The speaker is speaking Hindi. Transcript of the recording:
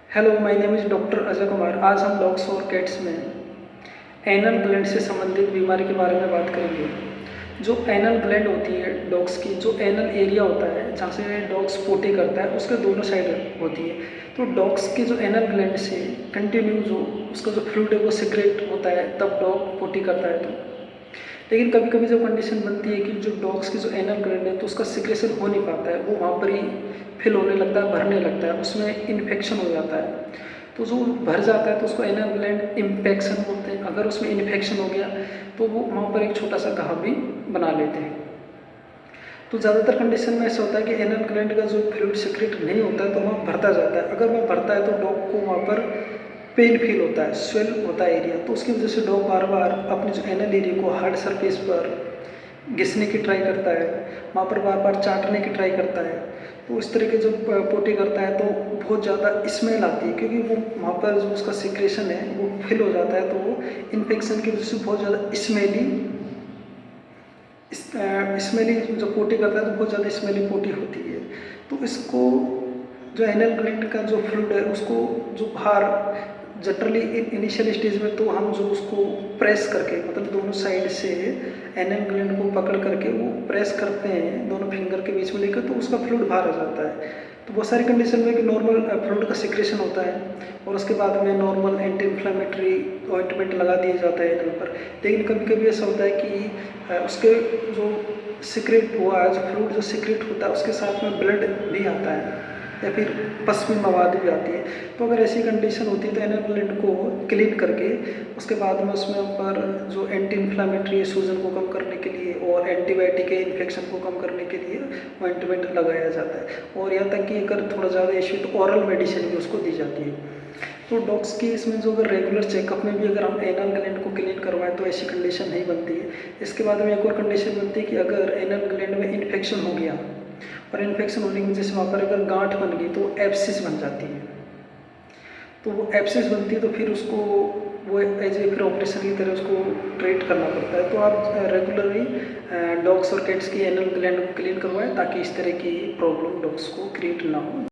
Hello, my name is doctor Ajay Kumar. आज हम डॉग्स और कैट्स में एनल ग्लैंड से संबंधित बीमारी के बारे में बात करेंगे। जो एनल ग्लैंड होती है डॉग्स की, जो एनल एरिया होता है जहाँ से डॉग्स पोटी करता है, उसके दोनों साइड होती है। तो डॉग्स की जो एनल ग्लैंड से कंटिन्यू जो उसका जो फ्लूइड है वो सिक्रेट होता है, तब डॉग पोटी करता है। तो लेकिन कभी कभी जो कंडीशन बनती है कि जो डॉग्स की जो एनल ग्लैंड है तो उसका सिक्रेशन हो नहीं पाता है, वो वहाँ पर ही फिल होने लगता है, भरने लगता है, उसमें इन्फेक्शन हो जाता है। तो जो भर जाता है तो उसको एनल ग्लैंड इन्फेक्शन बोलते हैं। अगर उसमें इन्फेक्शन हो गया तो वो वहाँ पर एक छोटा सा घाव भी बना लेते हैं। तो ज़्यादातर कंडीशन में ऐसा होता है कि एनल ग्लैंड का जो फ्लूइड सिक्रेट नहीं होता है तो वहाँ भरता जाता है। अगर वहाँ भरता है तो डॉग को वहाँ पर पेन फील होता है, स्वेल होता है एरिया, तो उसकी वजह से डॉग बार बार अपने जो एनल एरिया को हार्ड सरफेस पर घिसने की ट्राई करता है, वहाँ पर बार बार चाटने की ट्राई करता है। तो इस तरह के जो पोटी करता है तो बहुत ज़्यादा स्मेल आती है, क्योंकि वो वहाँ पर जो उसका सिक्रेशन है वो फिल हो जाता है, तो वो इन्फेक्शन की वजह से बहुत ज़्यादा स्मेली जो पोटी करता है तो बहुत ज़्यादा स्मेली पोटी होती है। तो इसको जो एनल ग्लैंड का जो फ्लूइड है उसको जो बाहर जनरली इनिशियल स्टेज में तो हम जो उसको प्रेस करके, मतलब दोनों साइड से एनल ग्लैंड को पकड़ करके वो प्रेस करते हैं दोनों फिंगर के बीच में लेकर, तो उसका फ्लूइड बाहर आ जाता है। तो बहुत सारी कंडीशन में कि नॉर्मल फ्लूइड का सिक्रेशन होता है और उसके बाद में नॉर्मल एंटी इन्फ्लेमेटरी ऑइंटमेंट लगा दिया जाता है एनल पर। लेकिन कभी कभी ऐसा होता है कि उसके जो सिक्रेट हुआ जो फ्लूइड जो सिक्रेट होता है उसके साथ में ब्लड भी आता है या फिर पश्मी मवाद भी आती है। तो अगर ऐसी कंडीशन होती है तो एनल ग्लैंड को क्लीन करके उसके बाद में उसमें ऊपर जो एंटी इन्फ्लामेटरी सूजन को कम करने के लिए और एंटीबायोटिक है इन्फेक्शन को कम करने के लिए ऑइंटमेंट लगाया जाता है। और यहाँ तक कि अगर थोड़ा ज़्यादा इशू तो ऑरल मेडिसिन भी उसको दी जाती है। तो डॉग्स की इसमें जो अगर रेगुलर चेकअप में भी अगर हम एनल ग्लैंड को क्लीन करवाएं तो ऐसी कंडीशन नहीं बनती है। इसके बाद में एक और कंडीशन बनती है कि अगर एनल ग्लैंड में इन्फेक्शन हो गया और इन्फेक्शन होने की वजह से वहाँ पर अगर गांठ बन गई तो एब्सिस बन जाती है। तो वो एब्सिस बनती है तो फिर उसको वो एज ए फिर ऑपरेशन की तरह उसको ट्रीट करना पड़ता है। तो आप रेगुलरली डॉग्स और कैट्स की एनल ग्लैंड को क्लीन करवाएं ताकि इस तरह की प्रॉब्लम डॉग्स को क्रिएट ना हो।